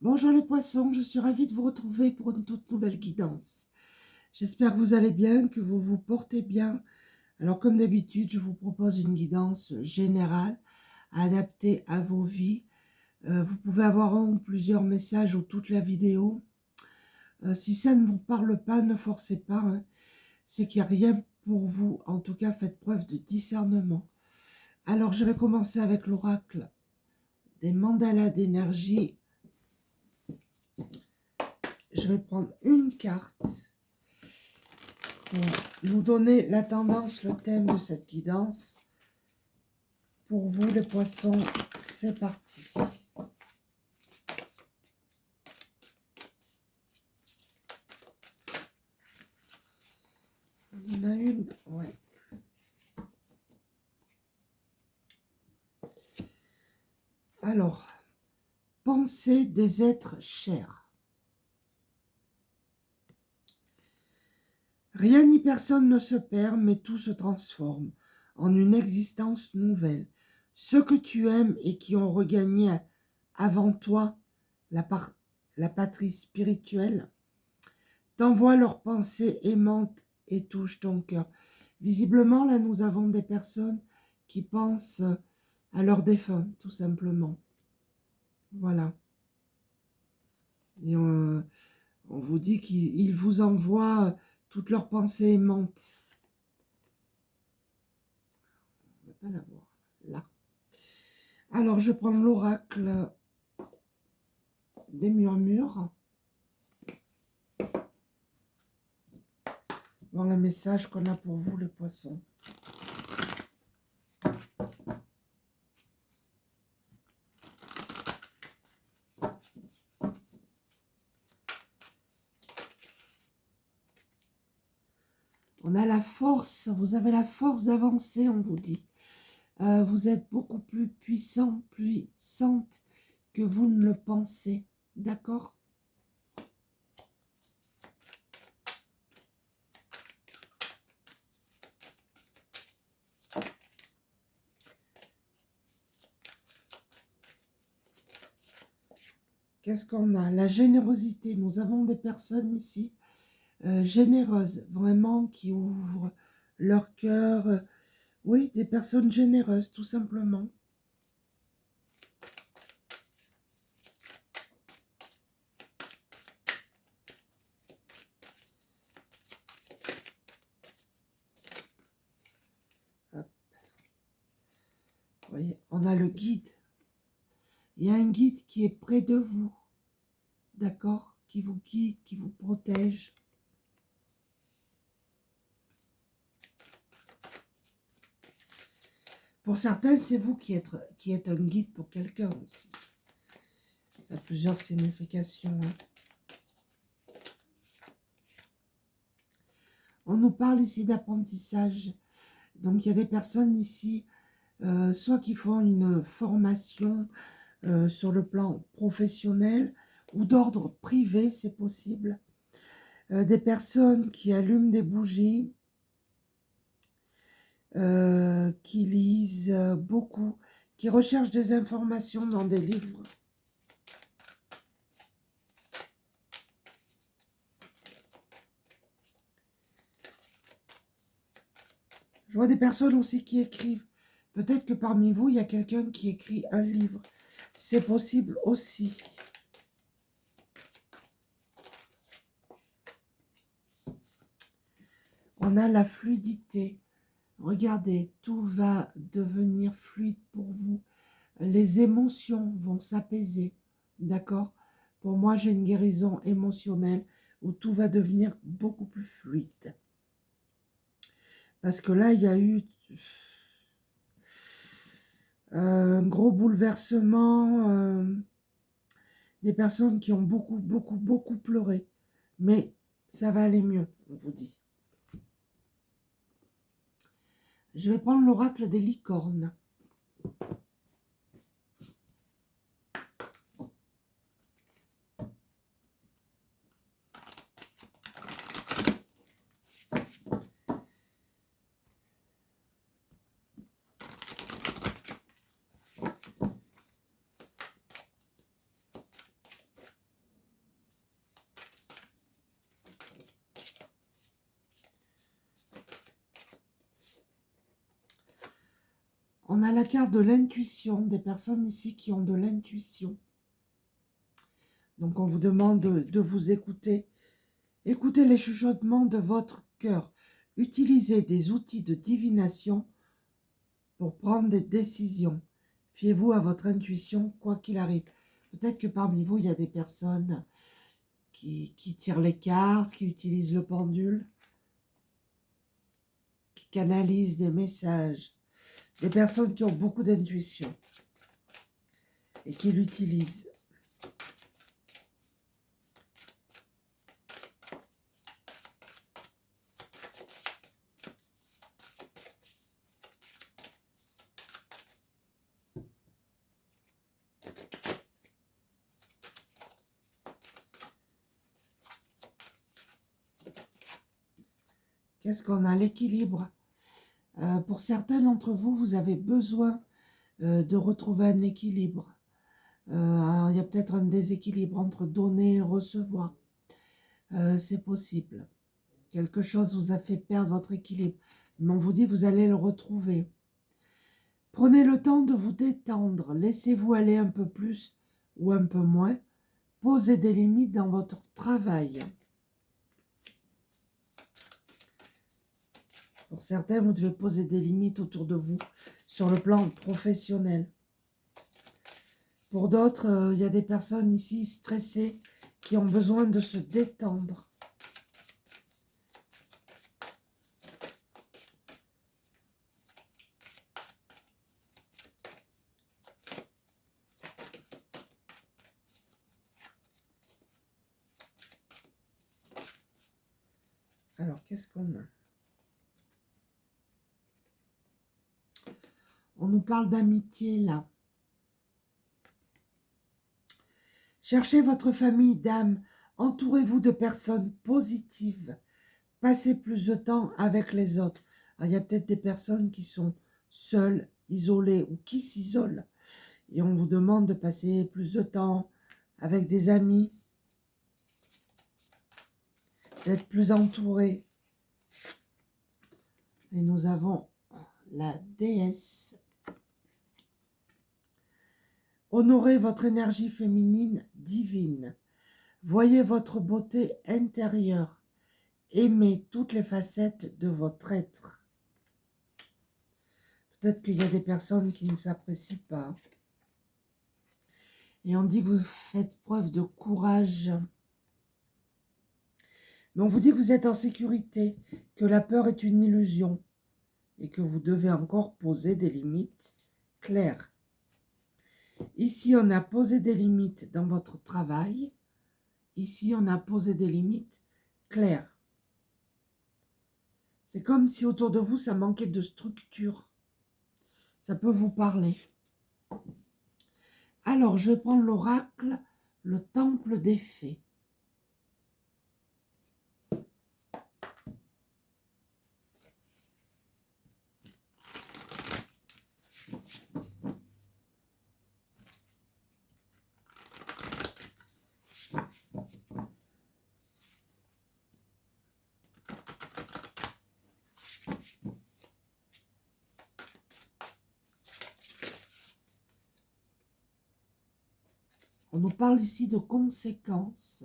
Bonjour les poissons, je suis ravie de vous retrouver pour une toute nouvelle guidance. J'espère que vous allez bien, que vous vous portez bien. Alors comme d'habitude, je vous propose une guidance générale adaptée à vos vies. Vous pouvez avoir un ou plusieurs messages ou toute la vidéo. Si ça ne vous parle pas, ne forcez pas, hein. C'est qu'il n'y a rien pour vous. En tout cas, faites preuve de discernement. Alors je vais commencer avec l'oracle des mandalas d'énergie. Je vais prendre une carte pour nous donner la tendance, le thème de cette guidance. Pour vous, les poissons, c'est parti. On en a une, ouais. Alors, pensée des êtres chers. Rien ni personne ne se perd, mais tout se transforme en une existence nouvelle. Ceux que tu aimes et qui ont regagné avant toi la patrie spirituelle t'envoient leurs pensées aimantes et touchent ton cœur. Visiblement, là, nous avons des personnes qui pensent à leurs défunts, tout simplement. Voilà. Et on vous dit qu'ils vous envoient toutes leurs pensées aimantes. On ne va pas la voir là. Alors, je prends l'oracle des murmures. Voir le message qu'on a pour vous, les poissons. On a la force, vous avez la force d'avancer, on vous dit. Vous êtes beaucoup plus puissant, puissante que vous ne le pensez. D'accord ? Qu'est-ce qu'on a? La générosité. Nous avons des personnes ici généreuses, vraiment, qui ouvrent leur cœur. Oui, des personnes généreuses, tout simplement. Hop. Vous voyez, on a le guide. Il y a un guide qui est près de vous, d'accord? Qui vous guide, qui vous protège. Pour certains, c'est vous qui êtes un guide pour quelqu'un aussi. Ça a plusieurs significations, hein. On nous parle ici d'apprentissage. Donc, il y a des personnes ici, soit qui font une formation sur le plan professionnel ou d'ordre privé, c'est possible. Des personnes qui allument des bougies, qui lisent beaucoup, qui recherchent des informations dans des livres. Je vois des personnes aussi qui écrivent. Peut-être que parmi vous, il y a quelqu'un qui écrit un livre. C'est possible aussi. On a la fluidité. Regardez, tout va devenir fluide pour vous. Les émotions vont s'apaiser. D'accord? Pour moi, j'ai une guérison émotionnelle où tout va devenir beaucoup plus fluide. Parce que là, il y a eu un gros bouleversement, des personnes qui ont beaucoup pleuré. Mais ça va aller mieux, on vous dit. Je vais prendre l'oracle des licornes. On a la carte de l'intuition, des personnes ici qui ont de l'intuition. Donc on vous demande de vous écouter. Écoutez les chuchotements de votre cœur. Utilisez des outils de divination pour prendre des décisions. Fiez-vous à votre intuition, quoi qu'il arrive. Peut-être que parmi vous, il y a des personnes qui tirent les cartes, qui utilisent le pendule, qui canalisent des messages. Des personnes qui ont beaucoup d'intuition et qui l'utilisent. Qu'est-ce qu'on a? L'équilibre. Pour certains d'entre vous, vous avez besoin de retrouver un équilibre. Il y a peut-être un déséquilibre entre donner et recevoir. C'est possible. Quelque chose vous a fait perdre votre équilibre. Mais on vous dit que vous allez le retrouver. Prenez le temps de vous détendre. Laissez-vous aller un peu plus ou un peu moins. Posez des limites dans votre travail. Pour certains, vous devez poser des limites autour de vous sur le plan professionnel. Pour d'autres, il y a des personnes ici stressées qui ont besoin de se détendre. Alors, qu'est-ce qu'on a? On nous parle d'amitié, là. Cherchez votre famille d'âme. Entourez-vous de personnes positives. Passez plus de temps avec les autres. Alors, il y a peut-être des personnes qui sont seules, isolées ou qui s'isolent. Et on vous demande de passer plus de temps avec des amis. D'être plus entouré. Et nous avons la déesse. Honorez votre énergie féminine divine. Voyez votre beauté intérieure. Aimez toutes les facettes de votre être. Peut-être qu'il y a des personnes qui ne s'apprécient pas. Et on dit que vous faites preuve de courage. Mais on vous dit que vous êtes en sécurité, que la peur est une illusion et que vous devez encore poser des limites claires. Ici, on a posé des limites dans votre travail. Ici, on a posé des limites claires. C'est comme si autour de vous, ça manquait de structure. Ça peut vous parler. Alors, je vais prendre l'oracle, le temple des fées. On nous parle ici de conséquences.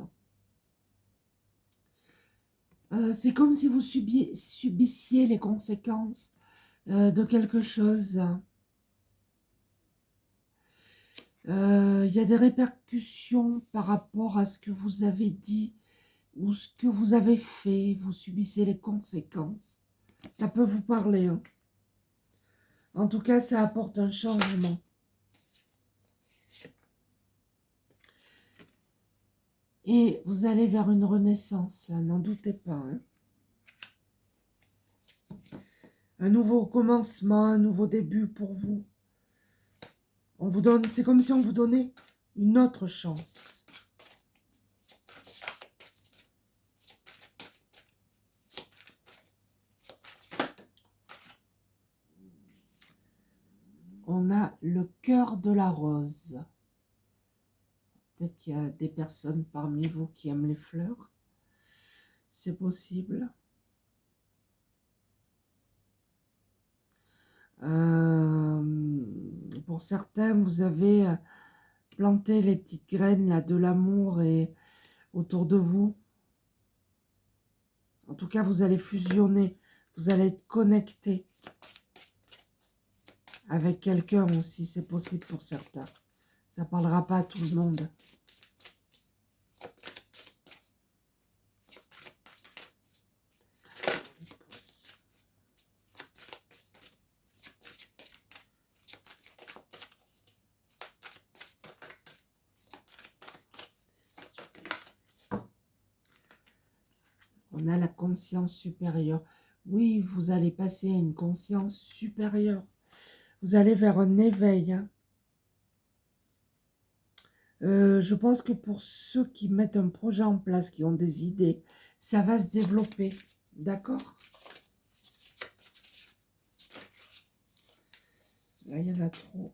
C'est comme si vous subissiez les conséquences de quelque chose. Il y a des répercussions par rapport à ce que vous avez dit ou ce que vous avez fait. Vous subissez les conséquences. Ça peut vous parler. Hein. En tout cas, ça apporte un changement. Et vous allez vers une renaissance, là, n'en doutez pas. Hein. Un nouveau commencement, un nouveau début pour vous. On vous donne, c'est comme si on vous donnait une autre chance. On a le cœur de la rose. Peut-être qu'il y a des personnes parmi vous qui aiment les fleurs. C'est possible. Pour certains, vous avez planté les petites graines là, de l'amour et autour de vous. En tout cas, vous allez fusionner, vous allez être connecté avec quelqu'un aussi, c'est possible pour certains. Ça ne parlera pas à tout le monde. On a la conscience supérieure. Oui, vous allez passer à une conscience supérieure. Vous allez vers un éveil. Hein. Je pense que pour ceux qui mettent un projet en place, qui ont des idées, ça va se développer. D'accord? Là, il y en a trop.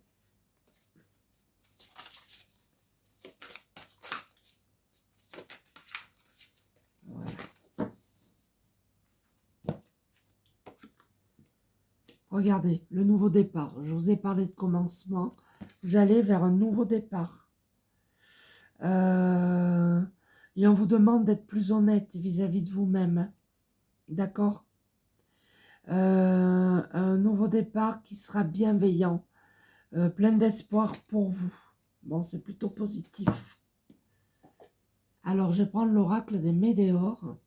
Voilà. Regardez, le nouveau départ. Je vous ai parlé de commencement. Vous allez vers un nouveau départ. Et on vous demande d'être plus honnête vis-à-vis de vous-même. D'accord? Un nouveau départ qui sera bienveillant, plein d'espoir pour vous. Bon, c'est plutôt positif. Alors, je vais prendre l'oracle des météores.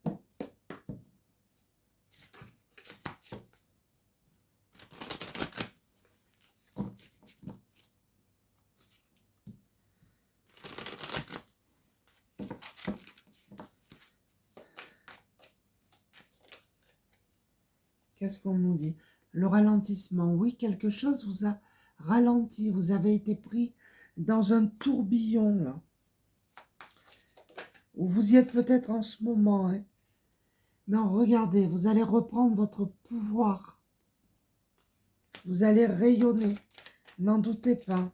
Qu'est-ce qu'on nous dit? Le ralentissement. Oui, quelque chose vous a ralenti. Vous avez été pris dans un tourbillon, là. Ou vous y êtes peut-être en ce moment. Hein. Mais regardez, vous allez reprendre votre pouvoir. Vous allez rayonner. N'en doutez pas.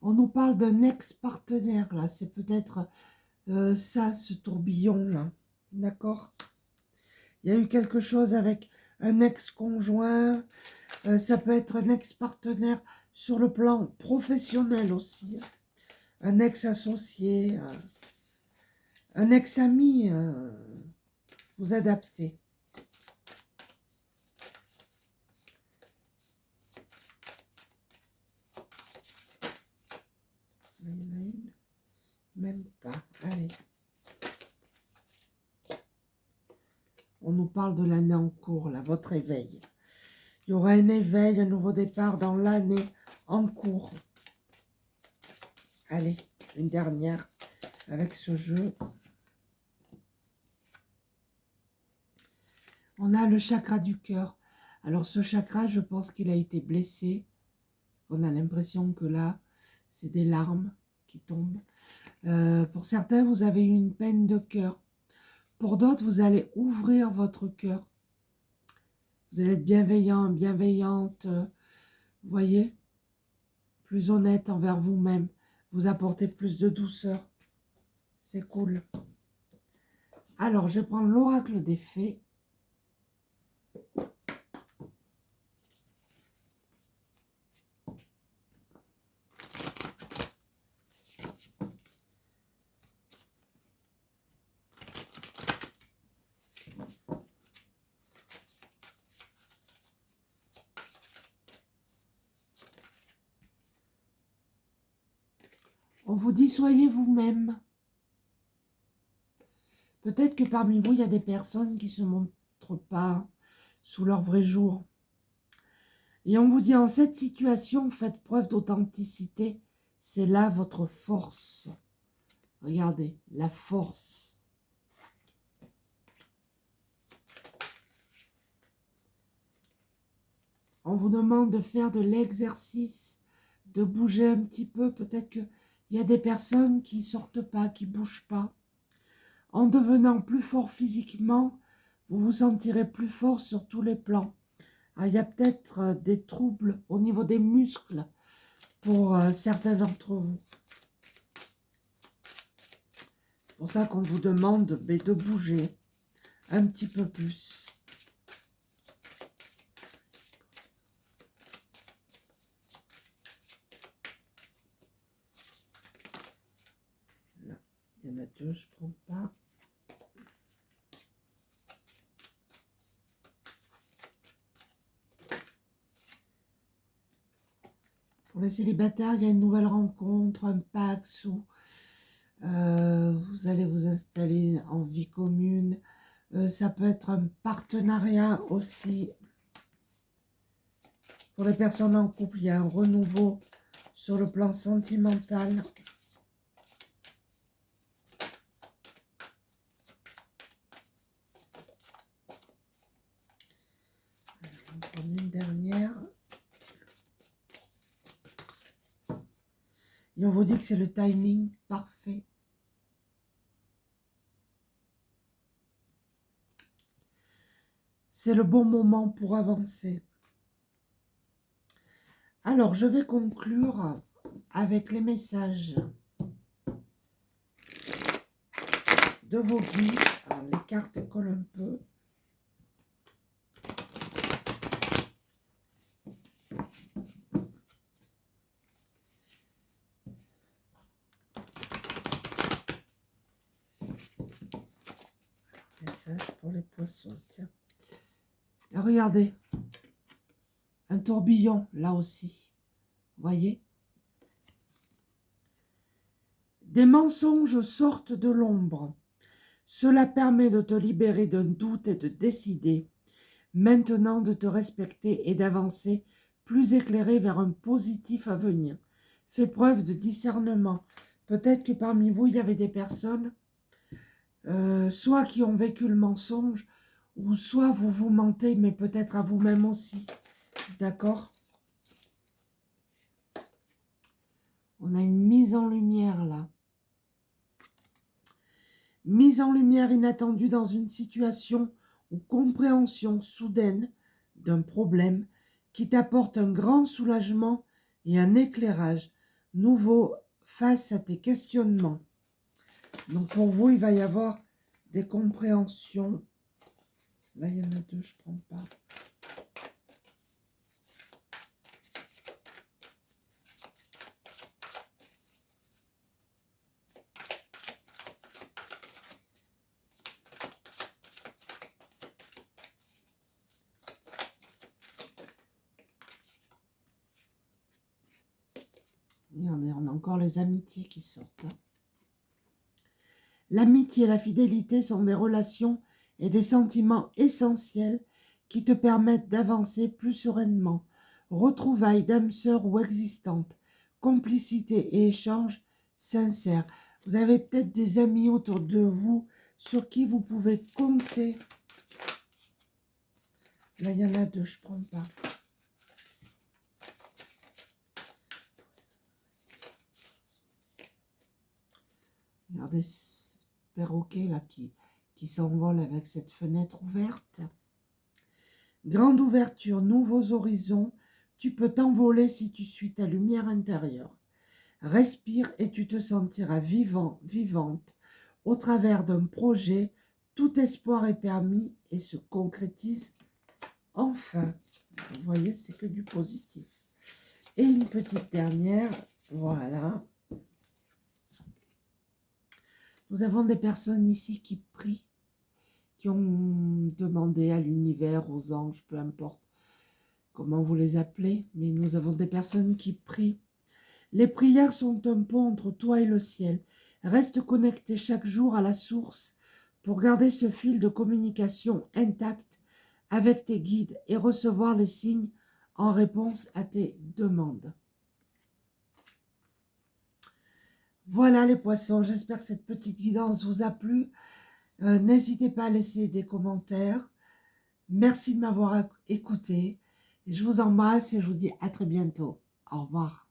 On nous parle d'un ex-partenaire, là. C'est peut-être ça, ce tourbillon-là. D'accord? Il y a eu quelque chose avec un ex-conjoint. Ça peut être un ex-partenaire sur le plan professionnel aussi. Un ex-associé. Un ex-ami. Vous adaptez. Même pas. Allez. On nous parle de l'année en cours, là, votre éveil. Il y aura un éveil, un nouveau départ dans l'année en cours. Allez, une dernière avec ce jeu. On a le chakra du cœur. Alors ce chakra, je pense qu'il a été blessé. On a l'impression que là, c'est des larmes qui tombent. Pour certains, vous avez eu une peine de cœur. Pour d'autres, vous allez ouvrir votre cœur. Vous allez être bienveillant, bienveillante, vous voyez, plus honnête envers vous-même. Vous apportez plus de douceur. C'est cool. Alors, je vais prendre l'oracle des fées. On vous dit, soyez vous-même. Peut-être que parmi vous, il y a des personnes qui ne se montrent pas sous leur vrai jour. Et on vous dit, en cette situation, faites preuve d'authenticité. C'est là votre force. Regardez, la force. On vous demande de faire de l'exercice, de bouger un petit peu. Peut-être qu'il y a des personnes qui ne sortent pas, qui ne bougent pas. En devenant plus fort physiquement, vous vous sentirez plus fort sur tous les plans. Il y a peut-être des troubles au niveau des muscles pour certains d'entre vous. C'est pour ça qu'on vous demande de bouger un petit peu plus. Là, il y en a deux, je ne prends pas. Pour les célibataires, il y a une nouvelle rencontre, un pax où vous allez vous installer en vie commune. Ça peut être un partenariat aussi. Pour les personnes en couple, il y a un renouveau sur le plan sentimental. Je vais en prendre une dernière. Et on vous dit que c'est le timing parfait. C'est le bon moment pour avancer. Alors, je vais conclure avec les messages de vos guides. Alors, les cartes collent un peu. Message pour les poissons, tiens. Et regardez, un tourbillon, là aussi. Voyez? Des mensonges sortent de l'ombre. Cela permet de te libérer d'un doute et de décider maintenant de te respecter et d'avancer plus éclairé vers un positif avenir. Fais preuve de discernement. Peut-être que parmi vous, il y avait des personnes, soit qui ont vécu le mensonge, ou soit vous vous mentez, mais peut-être à vous-même aussi. D'accord? On a une mise en lumière là. Mise en lumière inattendue dans une situation ou compréhension soudaine d'un problème qui t'apporte un grand soulagement et un éclairage nouveau face à tes questionnements. Donc pour vous, il va y avoir des compréhensions. Là, il y en a deux, je ne prends pas. On a encore les amitiés qui sortent. L'amitié et la fidélité sont des relations et des sentiments essentiels qui te permettent d'avancer plus sereinement. Retrouvailles d'âmes sœurs ou existantes, complicité et échanges sincères. Vous avez peut-être des amis autour de vous sur qui vous pouvez compter. Là, il y en a deux, je ne prends pas. Regardez ce perroquet là qui s'envole avec cette fenêtre ouverte. Grande ouverture, nouveaux horizons. Tu peux t'envoler si tu suis ta lumière intérieure. Respire et tu te sentiras vivant, vivante. Au travers d'un projet, tout espoir est permis et se concrétise enfin. Vous voyez, c'est que du positif. Et une petite dernière, voilà. Nous avons des personnes ici qui prient, qui ont demandé à l'univers, aux anges, peu importe comment vous les appelez, mais nous avons des personnes qui prient. Les prières sont un pont entre toi et le ciel. Reste connecté chaque jour à la source pour garder ce fil de communication intact avec tes guides et recevoir les signes en réponse à tes demandes. Voilà les poissons, j'espère que cette petite guidance vous a plu. N'hésitez pas à laisser des commentaires. Merci de m'avoir écouté. Je vous embrasse et je vous dis à très bientôt. Au revoir.